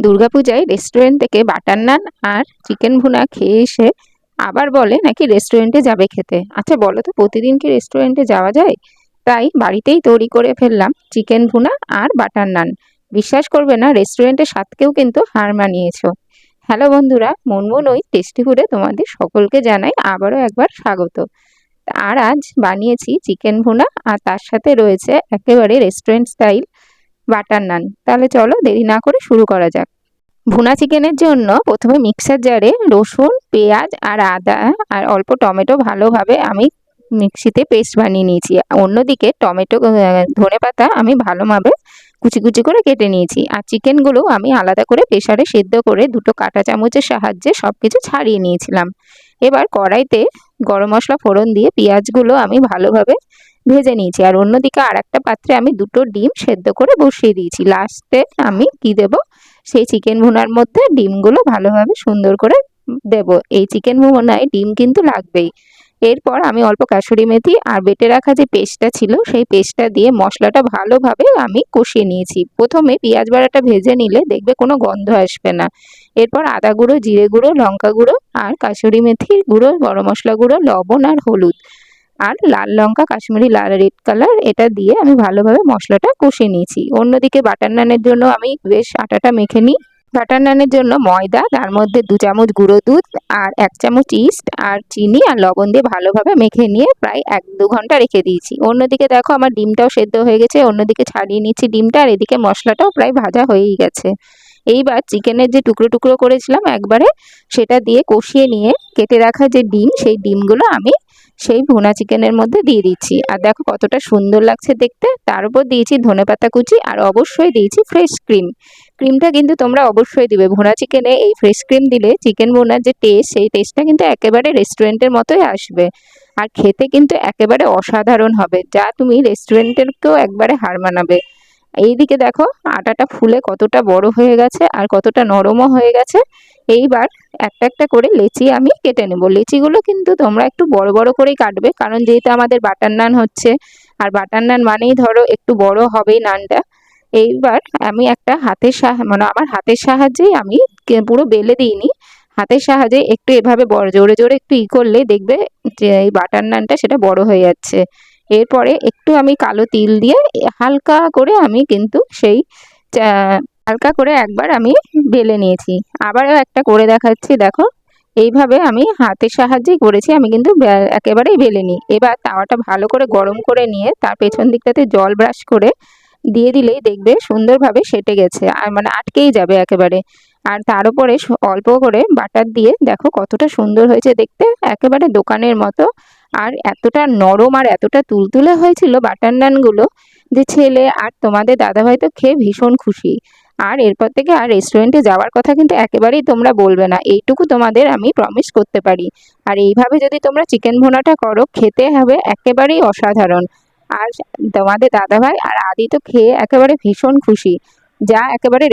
দুর্গাপূজায় restaurant থেকে butter নান আর chicken ভুনা খেয়ে এসে আবার বলে নাকি রেস্টুরেন্টে যাবে খেতে। আচ্ছা বলো তো, প্রতিদিন কি রেস্টুরেন্টে যাওয়া যায়? তাই বাড়িতেই তৈরি করে ফেললাম চিকেন ভুনা আর বাটার নান। বিশ্বাস করবে না, রেস্টুরেন্টের স্বাদকেও কিন্তু হার মানিয়েছো। হ্যালো বন্ধুরা, মনমন ওই টেস্টি ফুডে তোমাদের সকলকে জানাই আবারও একবার স্বাগত। আর আজ বানিয়েছি চিকেন ভুনা, আর তার সাথে রয়েছে একেবারে রেস্টুরেন্ট স্টাইল বাটার নান। তাহলে চলো দেরি না করে শুরু করা যাক। ভুনা চিকেনের জন্য প্রথমে মিক্সার জারে রসুন, পেঁয়াজ আর আদা আর অল্প টমেটো ভালোভাবে আমি মিক্সিতে পেস্ট বানিয়ে নিয়েছি। অন্যদিকে টমেটো, ধনেপাতা আমি ভালোভাবে কুচি কুচি করে কেটে নিয়েছি। আর চিকেনগুলো আমি আলাদা করে প্রেসারে সেদ্ধ করে দুটো কাঁটা চামচের সাহায্যে সব কিছু ছাড়িয়ে নিয়েছিলাম। এবার কড়াইতে গরম মশলা ফোড়ন দিয়ে পেঁয়াজগুলো আমি ভালোভাবে ভেজে নিয়েছি। আর অন্যদিকে আর একটা পাত্রে আমি দুটো ডিম সেদ্ধ করে বসিয়ে দিয়েছি। লাস্টে আমি কি দেবো, সেই চিকেন ভুনার মধ্যে ডিমগুলো ভালোভাবে সুন্দর করে দেব। এই চিকেন ভুনায় ডিম কিন্তু লাগবেই। এরপর আমি অল্প কাসুরি মেথি আর বেটে রাখা যে পেস্টটা ছিল সেই পেস্টটা দিয়ে মশলাটা ভালোভাবে আমি কষিয়ে নিয়েছি। প্রথমে পেঁয়াজ বাটাটা ভেজে নিলে দেখবে কোনো গন্ধ আসবে না। এরপর আদা গুঁড়ো, জিরে গুঁড়ো, লঙ্কা গুঁড়ো আর কাসুরি মেথির গুঁড়ো, গরম মশলা গুঁড়ো, লবণ আর হলুদ আর লাল লঙ্কা, কাশ্মীরি লাল রেড কালার, এটা দিয়ে আমি ভালোভাবে মশলাটা কষিয়ে নিয়েছি। অন্যদিকে বাটার নানের জন্য আমি বেশ আটাটা মেখে নিই। বাটার নানের জন্য ময়দা, তার মধ্যে 2 চামচ গুঁড়ো দুধ আর 1 চামচ ইস্ট আর চিনি আর লবণ দিয়ে ভালোভাবে মেখে নিয়ে প্রায় 1-2 ঘন্টা রেখে দিয়েছি। অন্যদিকে দেখো আমার ডিমটাও সেদ্ধ হয়ে গেছে। অন্যদিকে ছাড়িয়ে নিচ্ছি ডিমটা, আর এদিকে মশলাটাও প্রায় ভাজা হয়েই গেছে। এইবার চিকেনের যে টুকরো টুকরো করেছিলাম একবারে, সেটা দিয়ে কষিয়ে নিয়ে কেটে রাখা যে ডিম, সেই ডিমগুলো আমি সেই ভুনা চিকেনের মধ্যে দিয়ে দিচ্ছি। আর দেখো কতটা সুন্দর লাগছে দেখতে। তার উপর দিয়েছি ধনেপাতা কুচি আর অবশ্যই দিয়েছি ফ্রেশ ক্রিম। ক্রিমটা কিন্তু তোমরা অবশ্যই দিবে। ভুনা চিকেনে এই ফ্রেশ ক্রিম দিলে চিকেন ভুনার যে টেস্ট, সেই টেস্টটা কিন্তু একেবারে রেস্টুরেন্টের মতোই আসবে। আর খেতে কিন্তু একেবারে অসাধারণ হবে, যা তুমি রেস্টুরেন্টেরকেও একবারে হার মানাবে। এইদিকে দেখো আটাটা ফুলে কতটা বড় হয়ে গেছে আর কতটা নরমও হয়ে গেছে। এইবার একটা একটা করে লেচি আমি কেটে নেব। লেচিগুলো কিন্তু তোমরা একটু বড় বড় করেই কাটবে, কারণ যেহেতু আমাদের বাটার নান হচ্ছে, আর বাটার নান মানেই ধরো একটু বড় হবেই নানটা। এইবার আমি একটা হাতের মানে আমার হাতের সাহায্যেই আমি পুরো বেলে দিইনি, হাতের সাহায্যে একটু এভাবে বড় জোরে জোরে একটু করলে দেখবে যে এই বাটার নানটা সেটা বড় হয়ে যাচ্ছে। এরপরে একটু আমি কালো তিল দিয়ে হালকা করে আমি কিন্তু সেই হালকা করে একবার আমি বেলে নিয়েছি। আবারও একটা করে দেখাচ্ছি, দেখো এইভাবে আমি হাতের সাহায্যেই করেছি, আমি কিন্তু একেবারেই বেলে নিই। এবার তাওয়াটা ভালো করে গরম করে নিয়ে তার পেছন দিকটাতে জল ব্রাশ করে দিয়ে দিলেই দেখবে সুন্দরভাবে সেটে গেছে, আর মানে আটকেই যাবে একেবারে। আর তার উপরে অল্প করে বাটার দিয়ে দেখো কতটা সুন্দর হয়েছে দেখতে, একেবারে দোকানের মতো। আর এতটা নরম আর এতটা তুলতুলে হয়েছিল বাটার নানগুলো, যে ছেলে আর তোমাদের দাদাভাই তো খেয়ে ভীষণ খুশি। আর এরপর থেকে আর রেস্টুরেন্টে যাওয়ার কথা কিন্তু একেবারেই তোমরা বলবে না, এইটুকু তোমাদের আমি প্রমিস করতে পারি। আর এইভাবে যদি তোমরা চিকেন ভুনাটা করো, খেতে হবে একেবারেই অসাধারণ। আর তোমাদের দাদাভাই আর আদি তো খেয়ে একেবারে ভীষণ খুশি, যা একেবারে